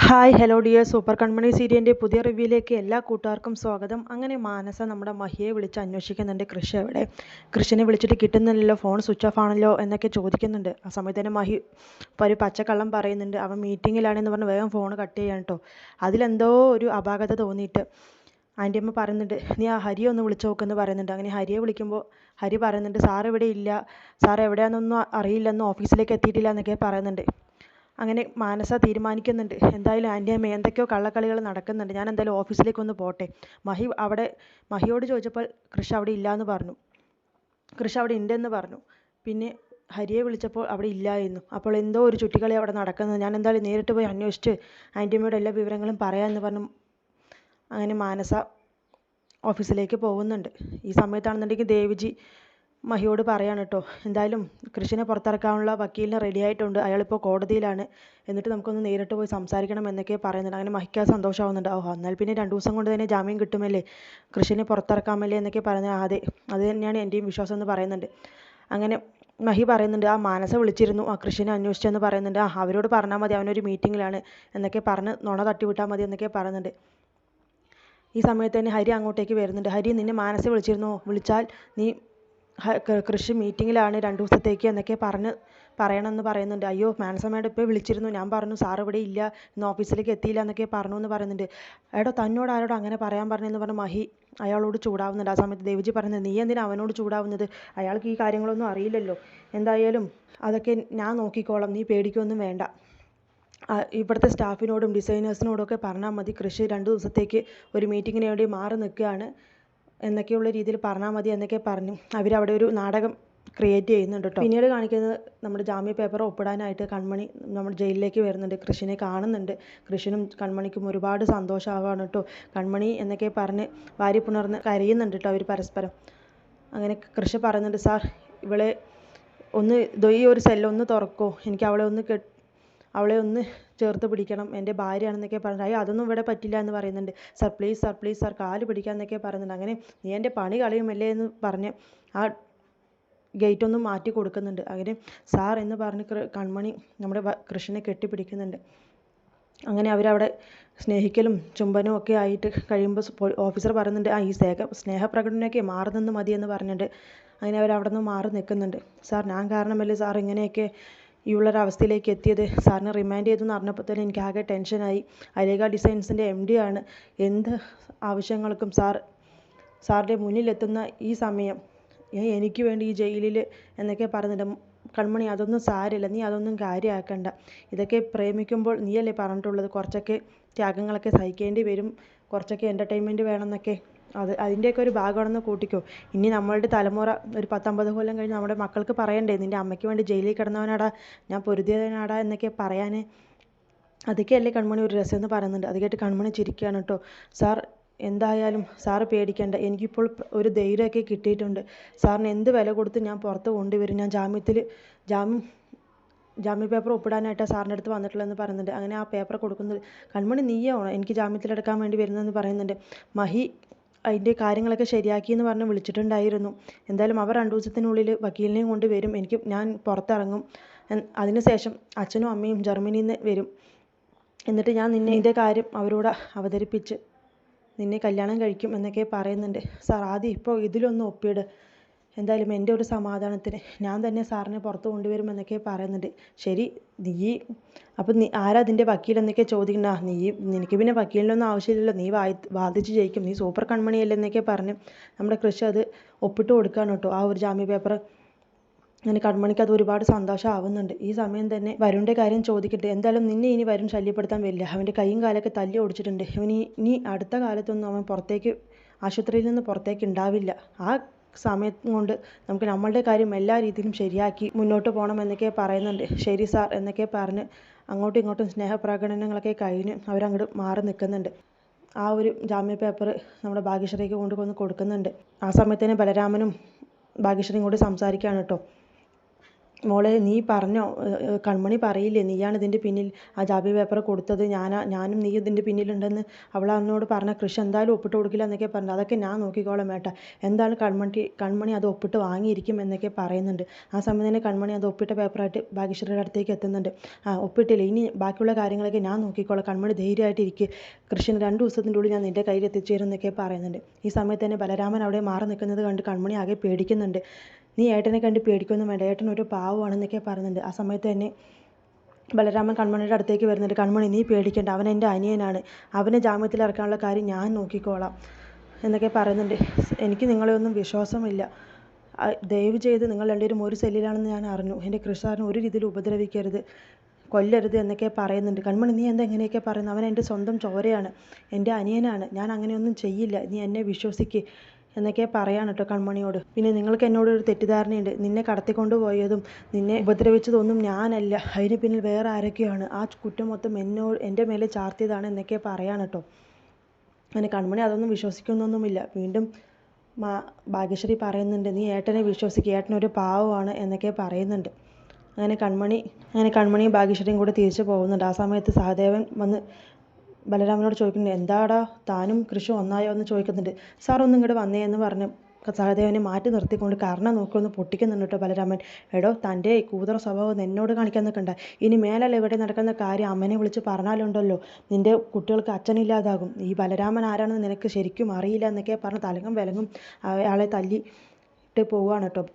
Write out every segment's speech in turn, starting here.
Hi hello dear super കൺമണി സീരിയലിൻ്റെ പുതിയ റിവ്യൂയിലേക്ക് എല്ലാ കൂട്ടുകാർക്കും സ്വാഗതം. അങ്ങനെ മാനസ നമ്മുടെ മഹിയെ വിളിച്ച് അന്വേഷിക്കുന്നുണ്ട്. കൃഷി എവിടെ, കൃഷിനെ വിളിച്ചിട്ട് കിട്ടുന്നില്ലല്ലോ, ഫോൺ സ്വിച്ച് ഓഫ് ആണല്ലോ എന്നൊക്കെ ചോദിക്കുന്നുണ്ട്. ആ സമയത്ത് തന്നെ മഹി ഒരു പച്ചക്കള്ളം പറയുന്നുണ്ട്. അവൻ മീറ്റിങ്ങിലാണെന്ന് പറഞ്ഞ് വേഗം ഫോൺ കട്ട് ചെയ്യാൻ കേട്ടോ. അതിലെന്തോ ഒരു അപാകത തോന്നിയിട്ട് ആൻറ്റി അമ്മ പറയുന്നുണ്ട്, നീ ആ ഹരിയെ ഒന്ന് വിളിച്ച് നോക്കുമെന്ന് പറയുന്നുണ്ട്. അങ്ങനെ ഹരിയെ വിളിക്കുമ്പോൾ ഹരി പറയുന്നുണ്ട്, സാർ ഇവിടെ ഇല്ല, സാർ എവിടെയാണെന്നൊന്നും അറിയില്ലെന്ന്, ഓഫീസിലേക്ക് എത്തിയിട്ടില്ല എന്നൊക്കെ പറയുന്നുണ്ട്. അങ്ങനെ മാനസ തീരുമാനിക്കുന്നുണ്ട്, എന്തായാലും ആൻറ്റി അമ്മ എന്തൊക്കെയോ കള്ളക്കളികൾ നടക്കുന്നുണ്ട്, ഞാൻ എന്തായാലും ഓഫീസിലേക്കൊന്ന് പോട്ടെ. മഹിയോട് ചോദിച്ചപ്പോൾ കൃഷി അവിടെ ഇല്ല എന്ന് പറഞ്ഞു, കൃഷി അവിടെ ഉണ്ടെന്ന് പറഞ്ഞു. പിന്നെ ഹരിയെ വിളിച്ചപ്പോൾ അവിടെ ഇല്ലായിരുന്നു. അപ്പോൾ എന്തോ ഒരു ചുറ്റിക്കളി അവിടെ നടക്കുന്നത്, ഞാൻ എന്തായാലും നേരിട്ട് പോയി അന്വേഷിച്ച് ആൻറ്റി അമ്മയുടെ എല്ലാ വിവരങ്ങളും പറയാമെന്ന് പറഞ്ഞു. അങ്ങനെ മാനസ ഓഫീസിലേക്ക് പോകുന്നുണ്ട്. ഈ സമയത്താണെന്നുണ്ടെങ്കിൽ ദേവിജി മഹിയോട് പറയാണ് കേട്ടോ, എന്തായാലും കൃഷിനെ പുറത്തിറക്കാനുള്ള വക്കീലിനെ റെഡി ആയിട്ടുണ്ട്, അയാളിപ്പോൾ കോടതിയിലാണ്, എന്നിട്ട് നമുക്കൊന്ന് നേരിട്ട് പോയി സംസാരിക്കണം എന്നൊക്കെ പറയുന്നുണ്ട്. അങ്ങനെ മഹിക്ക് സന്തോഷമാവുന്നുണ്ട്. ഓഹോ, എന്നാൽ പിന്നെ 2 ദിവസം കൊണ്ട് തന്നെ ജാമ്യം കിട്ടുമല്ലേ, കൃഷിനെ പുറത്തിറക്കാമല്ലേ എന്നൊക്കെ പറയുന്നത്. അതെ, അത് തന്നെയാണ് എൻ്റെയും വിശ്വാസം എന്ന് പറയുന്നുണ്ട്. അങ്ങനെ മഹി പറയുന്നുണ്ട്, ആ മാനസ വിളിച്ചിരുന്നു, ആ കൃഷിനെ അന്വേഷിച്ചെന്ന് പറയുന്നുണ്ട്. അവരോട് പറഞ്ഞാൽ മതി, അവനൊരു മീറ്റിങ്ങിലാണ് എന്നൊക്കെ പറഞ്ഞ് നുണ തട്ടിവിട്ടാൽ മതി എന്നൊക്കെ പറയുന്നുണ്ട്. ഈ സമയത്ത് തന്നെ ഹരി അങ്ങോട്ടേക്ക് വരുന്നുണ്ട്. ഹരി, നിന്നെ മാനസ വിളിച്ചിരുന്നോ, വിളിച്ചാൽ നീ കൃഷി മീറ്റിങ്ങിലാണ് 2 ദിവസത്തേക്ക് എന്നൊക്കെ പറയണമെന്ന് പറയുന്നുണ്ട്. അയ്യോ, മാനസമ്മയുടെ ഇപ്പോൾ വിളിച്ചിരുന്നു, ഞാൻ പറഞ്ഞു സാർ ഇവിടെ ഇല്ല, ഇന്ന് ഓഫീസിലേക്ക് എത്തിയില്ല എന്നൊക്കെ പറഞ്ഞു എന്ന് പറയുന്നുണ്ട്. എടോ, തന്നോട് ആരോടോ അങ്ങനെ പറയാൻ പറഞ്ഞെന്ന് പറഞ്ഞ് മഹി അയാളോട് ചൂടാവുന്നുണ്ട്. ആ സമയത്ത് ദേവിജി പറയുന്നത്, നീ എന്തിനാ അവനോട് ചൂടാവുന്നത്, അയാൾക്ക് ഈ കാര്യങ്ങളൊന്നും അറിയില്ലല്ലോ, എന്തായാലും അതൊക്കെ ഞാൻ നോക്കിക്കോളാം, നീ പേടിക്കൊന്നും വേണ്ട, ഇവിടുത്തെ സ്റ്റാഫിനോടും ഡിസൈനേഴ്സിനോടും ഒക്കെ പറഞ്ഞാൽ മതി, കൃഷി 2 ദിവസത്തേക്ക് ഒരു മീറ്റിങ്ങിന് വേണ്ടി മാറി നിൽക്കുകയാണ് എന്നൊക്കെയുള്ള രീതിയിൽ പറഞ്ഞാൽ മതി എന്നൊക്കെ പറഞ്ഞു. അവരവിടെ ഒരു നാടകം ക്രിയേറ്റ് ചെയ്യുന്നുണ്ട് കേട്ടോ. പിന്നീട് കാണിക്കുന്നത് നമ്മുടെ ജാമ്യ പേപ്പർ ഒപ്പിടാനായിട്ട് കൺമണി നമ്മുടെ ജയിലിലേക്ക് വരുന്നുണ്ട്. കൃഷിനെ കാണുന്നുണ്ട്. കൃഷിനും കൺമണിക്കും ഒരുപാട് സന്തോഷമാവാണ് കേട്ടോ. കൺമണി എന്നൊക്കെ പറഞ്ഞ് വാരി പുണർന്ന് കരയുന്നുണ്ട് കേട്ടോ അവർ പരസ്പരം. അങ്ങനെ കൃഷി പറയുന്നുണ്ട്, സാർ ഇവളെ ഒന്ന് ഈ ഒരു സെല്ലൊന്ന് തുറക്കോ, എനിക്ക് അവളെ ഒന്ന് ചേർത്ത് പിടിക്കണം, എൻ്റെ ഭാര്യയാണെന്നൊക്കെ പറഞ്ഞിട്ട്, അയ്യോ അതൊന്നും ഇവിടെ പറ്റില്ല എന്ന് പറയുന്നുണ്ട്. Sir please sir, please sir, കാല് പിടിക്കാമെന്നൊക്കെ പറയുന്നുണ്ട്. അങ്ങനെ നീ എൻ്റെ പണി കളയുമല്ലേ എന്ന് പറഞ്ഞ് ആ ഗേറ്റൊന്നും മാറ്റി കൊടുക്കുന്നുണ്ട്. അങ്ങനെ സാർ എന്ന് പറഞ്ഞ് കൺമണി നമ്മുടെ കൃഷിനെ കെട്ടിപ്പിടിക്കുന്നുണ്ട്. അങ്ങനെ അവരവിടെ സ്നേഹിക്കലും ചുംബനും ഒക്കെ ആയിട്ട് കഴിയുമ്പോൾ ഓഫീസർ പറയുന്നുണ്ട്, ഈ സ്നേഹപ്രകടനമൊക്കെ മാറി നിന്ന് മതി എന്ന് പറഞ്ഞിട്ട് അങ്ങനെ അവരവിടെ നിന്ന് മാറി നിൽക്കുന്നുണ്ട്. സാർ, ഞാൻ കാരണമല്ലേ സാർ ഇങ്ങനെയൊക്കെ ഈ ഉള്ളൊരവസ്ഥയിലേക്ക് എത്തിയത്, സാറിനെ റിമാൻഡ് ചെയ്തെന്ന് അറിഞ്ഞപ്പോൾ തന്നെ എനിക്ക് ആകെ ടെൻഷനായി. അലേഖ ഡിസൈൻസിൻ്റെ MD ആണ്, എന്ത് ആവശ്യങ്ങൾക്കും സാറിൻ്റെ മുന്നിലെത്തുന്ന ഈ സമയം എനിക്ക് വേണ്ടി ഈ ജയിലിൽ എന്നൊക്കെ പറയുന്നുണ്ട്. കൺമണി, അതൊന്നും സാരമില്ല, നീ അതൊന്നും കാര്യമാക്കണ്ട, ഇതൊക്കെ പ്രേമിക്കുമ്പോൾ നീയല്ലേ പറഞ്ഞിട്ടുള്ളത്, കുറച്ചൊക്കെ ത്യാഗങ്ങളൊക്കെ സഹിക്കേണ്ടി വരും, കുറച്ചൊക്കെ എൻ്റർടൈൻമെൻറ്റ് വേണമെന്നൊക്കെ, അതിൻ്റെയൊക്കെ ഒരു ഭാഗമാണെന്ന് കൂട്ടിക്കോ. ഇനി നമ്മളുടെ തലമുറ ഒരു 10-50 കൊല്ലം കഴിഞ്ഞ് നമ്മുടെ മക്കൾക്ക് പറയണ്ടേ, നിൻ്റെ അമ്മയ്ക്ക് വേണ്ടി ജയിലിൽ കിടന്നവനാടാ, ഞാൻ പൊരുതിയവനാടാ എന്നൊക്കെ പറയാൻ, അതൊക്കെയല്ലേ കൺമണി ഒരു രസം എന്ന് പറയുന്നുണ്ട്. അത് കേട്ട് കൺമണി ചിരിക്കുകയാണ് കേട്ടോ. സാർ, എന്തായാലും സാറ് പേടിക്കേണ്ട, എനിക്കിപ്പോൾ ഒരു ധൈര്യമൊക്കെ കിട്ടിയിട്ടുണ്ട്, സാറിന് എന്ത് വില കൊടുത്ത് ഞാൻ പുറത്ത് കൊണ്ടുവരും, ഞാൻ ജാമ്യ പേപ്പർ ഒപ്പിടാനായിട്ടാണ് സാറിൻ്റെ അടുത്ത് വന്നിട്ടുള്ളതെന്ന് പറയുന്നുണ്ട്. അങ്ങനെ ആ പേപ്പർ കൊടുക്കുന്നത്, കൺമണി നീയാണോ എനിക്ക് ജാമ്യത്തിലെടുക്കാൻ വേണ്ടി വരുന്നതെന്ന് പറയുന്നുണ്ട്. മഹി അതിൻ്റെ കാര്യങ്ങളൊക്കെ ശരിയാക്കിയെന്ന് പറഞ്ഞ് വിളിച്ചിട്ടുണ്ടായിരുന്നു, എന്തായാലും അവർ 2 ദിവസത്തിനുള്ളിൽ വക്കീലിനെയും കൊണ്ട് വരും, ഞാൻ പുറത്തിറങ്ങും, അതിനുശേഷം അച്ഛനും അമ്മയും ജർമ്മനിയിൽ നിന്ന് വരും, എന്നിട്ട് ഞാൻ നിൻ്റെ കാര്യം അവരോട് അവതരിപ്പിച്ച് നിന്നെ കല്യാണം കഴിക്കും എന്നൊക്കെ പറയുന്നുണ്ട്. സാർ, ആദ്യം ഇപ്പോൾ ഇതിലൊന്ന് ഒപ്പിട്, എന്തായാലും എൻ്റെ ഒരു സമാധാനത്തിന് ഞാൻ തന്നെ സാറിനെ പുറത്ത് കൊണ്ടുവരുമെന്നൊക്കെ പറയുന്നുണ്ട്. ശരി, അപ്പം ആരാ അതിൻ്റെ വക്കീൽ എന്നൊക്കെ ചോദിക്കണ്ട, നിനക്ക് പിന്നെ വക്കീലിനൊന്നും ആവശ്യമില്ലല്ലോ, നീ വാദിച്ച് ജയിക്കും, നീ സൂപ്പർ കൺമണിയല്ലേ എന്നൊക്കെ പറഞ്ഞ് നമ്മുടെ കൃഷി അത് ഒപ്പിട്ട് കൊടുക്കുകയാണ് കേട്ടോ, ആ ഒരു ജാമ്യ പേപ്പർ. അങ്ങനെ കൺമണിക്ക് അത് ഒരുപാട് സന്തോഷമാവുന്നുണ്ട്. ഈ സമയം തന്നെ വരുണിൻ്റെ കാര്യം ചോദിക്കട്ടെ, എന്തായാലും നിന്നെ ഇനി വരുൺ ശല്യപ്പെടുത്താൻ വരില്ല, അവൻ്റെ കൈയും കാലൊക്കെ തല്ലി ഓടിച്ചിട്ടുണ്ട്, ഇനി അടുത്ത കാലത്തൊന്നും അവൻ ആശുപത്രിയിൽ നിന്ന് പുറത്തേക്ക് ഉണ്ടാവില്ല, ആ സമയം കൊണ്ട് നമുക്ക് നമ്മളുടെ കാര്യം എല്ലാ രീതിയിലും ശരിയാക്കി മുന്നോട്ട് പോകണം എന്നൊക്കെ പറയുന്നുണ്ട്. ശരി സാർ എന്നൊക്കെ പറഞ്ഞ് അങ്ങോട്ടും ഇങ്ങോട്ടും സ്നേഹപ്രകടനങ്ങളൊക്കെ കഴിഞ്ഞ് അവരങ്ങോട്ട് മാറി നിൽക്കുന്നുണ്ട്. ആ ഒരു ജാമ്യ പേപ്പർ നമ്മുടെ ഭാഗ്യശ്രീക്ക് കൊണ്ടുവന്ന് കൊടുക്കുന്നുണ്ട്. ആ സമയത്ത് തന്നെ ബലരാമനും ഭാഗ്യശ്രീയും കൂടി സംസാരിക്കുകയാണ് കേട്ടോ. മോളെ നീ പറഞ്ഞോ, കൺമണി പറയില്ലേ നീയാണ് ഇതിൻ്റെ പിന്നിൽ, ആ ജാമ്യ പേപ്പർ കൊടുത്തത് ഞാനും നീ ഇതിൻ്റെ പിന്നിലുണ്ടെന്ന് അവൾ അവനോട് പറഞ്ഞ കൃഷി എന്തായാലും ഒപ്പിട്ട് കൊടുക്കില്ല എന്നൊക്കെ പറഞ്ഞു. അതൊക്കെ ഞാൻ നോക്കിക്കോളാം ഏട്ടാ, എന്താണ് കൺമണി അത് ഒപ്പിട്ട് വാങ്ങിയിരിക്കും എന്നൊക്കെ പറയുന്നുണ്ട്. ആ സമയം തന്നെ കൺമണി അത് ഒപ്പിട്ട പേപ്പറായിട്ട് ഭാഗ്യശ്രീയുടെ അടുത്തേക്ക് എത്തുന്നുണ്ട്. ഒപ്പിട്ടില്ല, ഇനി ബാക്കിയുള്ള കാര്യങ്ങളൊക്കെ ഞാൻ നോക്കിക്കോളാം, കൺമണി ധൈര്യമായിട്ട് ഇരിക്കുക, കൃഷിന് 2 ദിവസത്തിൻ്റെ ഉള്ളിൽ ഞാൻ നിൻ്റെ കയ്യിൽ എത്തിച്ചേരും എന്നൊക്കെ പറയുന്നുണ്ട്. ഈ സമയത്ത് തന്നെ ബലരാമൻ അവിടെ മാറി നിൽക്കുന്നത് കണ്ട് കൺമണി ആകെ പേടിക്കുന്നുണ്ട്. നീ ഏട്ടനെ കണ്ട് പേടിക്കൊന്നും വേണ്ട, ഏട്ടൻ ഒരു പാവമാണെന്നൊക്കെ പറയുന്നുണ്ട്. ആ സമയത്ത് തന്നെ ബലരാമൻ കൺമണിയുടെ അടുത്തേക്ക് വരുന്നുണ്ട്. കൺമണി നീ പേടിക്കേണ്ട, അവൻ എൻ്റെ അനിയനാണ്, അവനെ ജാമ്യത്തിൽ ഇറക്കാനുള്ള കാര്യം ഞാൻ നോക്കിക്കോളാം എന്നൊക്കെ പറയുന്നുണ്ട്. എനിക്ക് നിങ്ങളെ ഒന്നും വിശ്വാസമില്ല, ദയവ് ചെയ്ത് നിങ്ങൾ രണ്ടുപേരും ഒരു സെല്ലിലാണെന്ന് ഞാൻ അറിഞ്ഞു, എൻ്റെ കൃഷാറിനെ ഒരു രീതിയിൽ ഉപദ്രവിക്കരുത്, കൊല്ലരുത് എന്നൊക്കെ പറയുന്നുണ്ട്. കൺമണി നീ എന്താ എങ്ങനെയൊക്കെ പറയുന്നത്, അവൻ എൻ്റെ സ്വന്തം ചോരയാണ്, എൻ്റെ അനിയനാണ്, ഞാൻ അങ്ങനെയൊന്നും ചെയ്യില്ല, നീ എന്നെ വിശ്വസിക്ക് എന്നൊക്കെ പറയാണ് കേട്ടോ കൺമണിയോട്. പിന്നെ നിങ്ങൾക്ക് എന്നോട് ഒരു തെറ്റിദ്ധാരണയുണ്ട്, നിന്നെ കടത്തിക്കൊണ്ടുപോയതും നിന്നെ ഉപദ്രവിച്ചതൊന്നും ഞാനല്ല, അതിന് പിന്നിൽ വേറെ ആരൊക്കെയാണ്, ആ കുറ്റം മൊത്തം എൻ്റെ മേലെ ചാർത്തിയതാണ് എന്നൊക്കെ പറയാണ് കേട്ടോ. അങ്ങനെ കൺമണി അതൊന്നും വിശ്വസിക്കുന്നൊന്നുമില്ല. വീണ്ടും ഭാഗ്യശ്രീ പറയുന്നുണ്ട്, നീ ഏട്ടനെ വിശ്വസിക്കുക, ഏട്ടനൊരു പാവമാണ് എന്നൊക്കെ പറയുന്നുണ്ട്. അങ്ങനെ കൺമണിയും ഭാഗ്യശ്രീയും കൂടെ തിരിച്ചു പോകുന്നുണ്ട്. ആ സമയത്ത് സഹദേവൻ വന്ന് ബലരാമനോട് ചോദിക്കുന്നുണ്ട്, എന്താടാ താനും കൃഷി ഒന്നായോ എന്ന് ചോദിക്കുന്നുണ്ട്. സാർ ഒന്നും ഇങ്ങോട്ട് വന്നേ എന്ന് പറഞ്ഞ് സഹദേവനെ മാറ്റി നിർത്തിക്കൊണ്ട് കാരണം നോക്കിയൊന്ന് പൊട്ടിക്കുന്നുണ്ട് കേട്ടോ ബലരാമൻ. എടോ, തൻ്റെ കൂതറ സ്വഭാവം എന്നോട് കാണിക്കാൻ നിൽക്കണ്ട, ഇനി മേലല്ല ഇവിടെ നടക്കുന്ന കാര്യം അമ്മനെ വിളിച്ച് പറഞ്ഞാലുണ്ടല്ലോ നിൻ്റെ കുട്ടികൾക്ക് അച്ഛനില്ലാതാകും, ഈ ബലരാമൻ ആരാണെന്ന് നിനക്ക് ശരിക്കും അറിയില്ല എന്നൊക്കെ പറഞ്ഞ് തലങ്ങും വിലങ്ങും അയാളെ തല്ലിയിട്ട് പോവുകയാണ് കേട്ടോ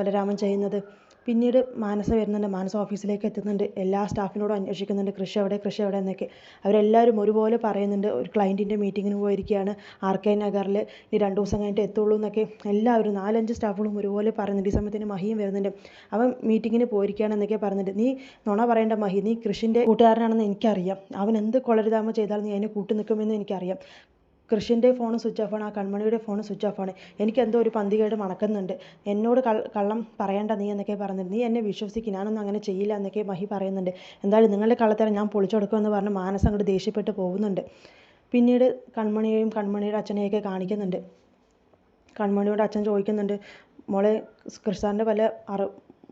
ബലരാമൻ ചെയ്യുന്നത്. പിന്നീട് മാനസ വരുന്നുണ്ട്, മാനസ ഓഫീസിലേക്ക് എത്തുന്നുണ്ട്, എല്ലാ സ്റ്റാഫിനോടും അന്വേഷിക്കുന്നുണ്ട് കൃഷി എവിടെ എന്നൊക്കെ. അവരെല്ലാവരും ഒരുപോലെ പറയുന്നുണ്ട് ഒരു ക്ലയൻറ്റിൻ്റെ മീറ്റിങ്ങിന് പോയിരിക്കുകയാണ് RK നഗറിൽ, ഈ 2 ദിവസം കഴിഞ്ഞിട്ട് എത്തുള്ളൂ എന്നൊക്കെ എല്ലാവരും 4-5 സ്റ്റാഫുകളും ഒരുപോലെ പറയുന്നുണ്ട്. ഈ സമയത്തിന് മഹിയും വരുന്നുണ്ട്, അവൻ മീറ്റിങ്ങിന് പോയിരിക്കുകയാണെന്നൊക്കെ പറയുന്നുണ്ട്. നീ നുണ പറയേണ്ട മഹി, നീ കൃഷിൻ്റെ കൂട്ടുകാരനാണെന്ന് എനിക്കറിയാം, അവൻ എന്ത് കൊളരുതാമ ചെയ്താലും നീ അതിനെ കൂട്ടു നിൽക്കുമെന്ന് എനിക്കറിയാം. കൃഷിൻ്റെ ഫോൺ സ്വിച്ച് ഓഫാണ്, ആ കൺമണിയുടെ ഫോൺ സ്വിച്ച് ഓഫാണ്, എനിക്കെന്തോ ഒരു പന്തികേട് മണക്കുന്നുണ്ട്, എന്നോട് കള്ളം പറയണ്ട നീ എന്നൊക്കെ പറയുന്നുണ്ട്. നീ എന്നെ വിശ്വസിക്കും, ഞാനൊന്നും അങ്ങനെ ചെയ്യില്ല എന്നൊക്കെ മഹി പറയുന്നുണ്ട്. എന്തായാലും നിങ്ങളുടെ കള്ളത്തരം ഞാൻ പൊളിച്ചെടുക്കുമെന്ന് പറഞ്ഞ് മാനസ് അങ്ങോട്ട് ദേഷ്യപ്പെട്ട് പോകുന്നുണ്ട്. പിന്നീട് കൺമണിയുടെ അച്ഛനെയൊക്കെ കാണിക്കുന്നുണ്ട്. കൺമണിയുടെ അച്ഛൻ ചോദിക്കുന്നുണ്ട്, മോളെ കൃഷാറിൻ്റെ വല്ല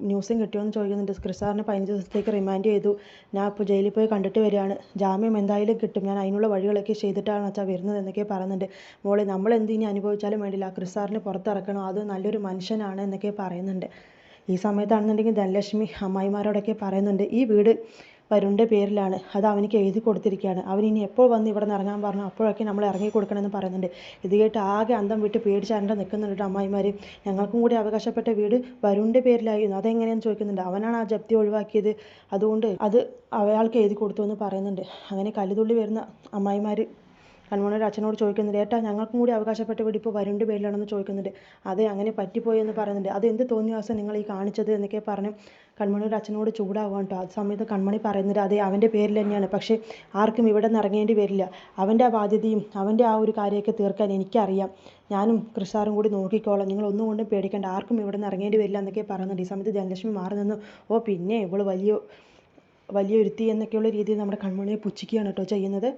ന്യൂസും കിട്ടിയോയെന്ന് ചോദിക്കുന്നുണ്ട്. കൃഷാറിന് 15 ദിവസത്തേക്ക് റിമാൻഡ് ചെയ്തു, ഞാൻ ഇപ്പോൾ ജയിലിൽ പോയി കണ്ടിട്ട് വരികയാണ്, ജാമ്യം എന്തായാലും കിട്ടും, ഞാൻ അതിനുള്ള വഴികളൊക്കെ ചെയ്തിട്ടാണ് അച്ഛാ വരുന്നത് എന്നൊക്കെ പറയുന്നുണ്ട്. മോളെ നമ്മളെന്ത് ഇനി അനുഭവിച്ചാലും വേണ്ടില്ല, കൃഷാറിനെ പുറത്തിറക്കണം, അത് നല്ലൊരു മനുഷ്യനാണ് എന്നൊക്കെ പറയുന്നുണ്ട്. ഈ സമയത്താണെന്നുണ്ടെങ്കിൽ ധനലക്ഷ്മി അമ്മായിമാരോടൊക്കെ പറയുന്നുണ്ട്, ഈ വീട് വരുണിൻ്റെ പേരിലാണ്, അത് അവനിക്ക് എഴുതി കൊടുത്തിരിക്കുകയാണ്, അവനിനി എപ്പോൾ വന്ന് ഇവിടെ നിന്ന് ഇറങ്ങാൻ പറഞ്ഞു അപ്പോഴൊക്കെ നമ്മൾ ഇറങ്ങി കൊടുക്കണമെന്ന് പറയുന്നുണ്ട്. ഇത് കേട്ട് ആകെ അന്തം വിട്ട് പേടിച്ചാണ്ട് നിൽക്കുന്നുണ്ട് അമ്മായിമാർ. ഞങ്ങൾക്കും കൂടി അവകാശപ്പെട്ട വീട് വരുണിൻ്റെ പേരിലായിരുന്നു, അതെങ്ങനെയാണെന്ന് ചോദിക്കുന്നുണ്ട്. അവനാണ് ആ ജപ്തി ഒഴിവാക്കിയത്, അതുകൊണ്ട് അത് അയാൾക്ക് എഴുതി കൊടുത്തു എന്ന് പറയുന്നുണ്ട്. അങ്ങനെ കല്ലുതുള്ളി വരുന്ന അമ്മായിമാർ കൺമണിയുടെ അച്ഛനോട് ചോദിക്കുന്നുണ്ട്, ഏട്ടാ ഞങ്ങൾക്കും കൂടി അവകാശപ്പെട്ട വീട് ഇപ്പോൾ വരുണിൻ്റെ പേരിലാണെന്ന് ചോദിക്കുന്നുണ്ട്. അതെ, അങ്ങനെ പറ്റിപ്പോയി എന്ന് പറയുന്നുണ്ട്. അത് എന്ത് തോന്നിയ നിങ്ങൾ ഈ കാണിച്ചത് എന്നൊക്കെ പറഞ്ഞ് കൺമണിയുടെ അച്ഛനോട് ചൂടാവാൻ കേട്ടോ. ആ സമയത്ത് കൺമണി പറയുന്നത്, അതെ അവൻ്റെ പേരിൽ തന്നെയാണ്, പക്ഷേ ആർക്കും ഇവിടെ നിന്ന് ഇറങ്ങേണ്ടി വരില്ല, അവൻ്റെ ആ ബാധ്യതയും അവൻ്റെ ആ ഒരു കാര്യമൊക്കെ തീർക്കാൻ എനിക്കറിയാം, ഞാനും കൃഷാറും കൂടി നോക്കിക്കോളാം, നിങ്ങൾ ഒന്നും കൊണ്ടും പേടിക്കേണ്ട, ആർക്കും ഇവിടെ നിന്ന് ഇറങ്ങേണ്ടി വരില്ല എന്നൊക്കെ പറയുന്നുണ്ട്. ഈ സമയത്ത് ധനലക്ഷ്മി മാറി നിന്ന്, ഓ പിന്നെ ഇവൾ വലിയൊരുത്തി എന്നൊക്കെയുള്ള രീതിയിൽ നമ്മുടെ കൺമണിയെ പുച്ഛിക്കുകയാണ് കേട്ടോ ചെയ്യുന്നത്.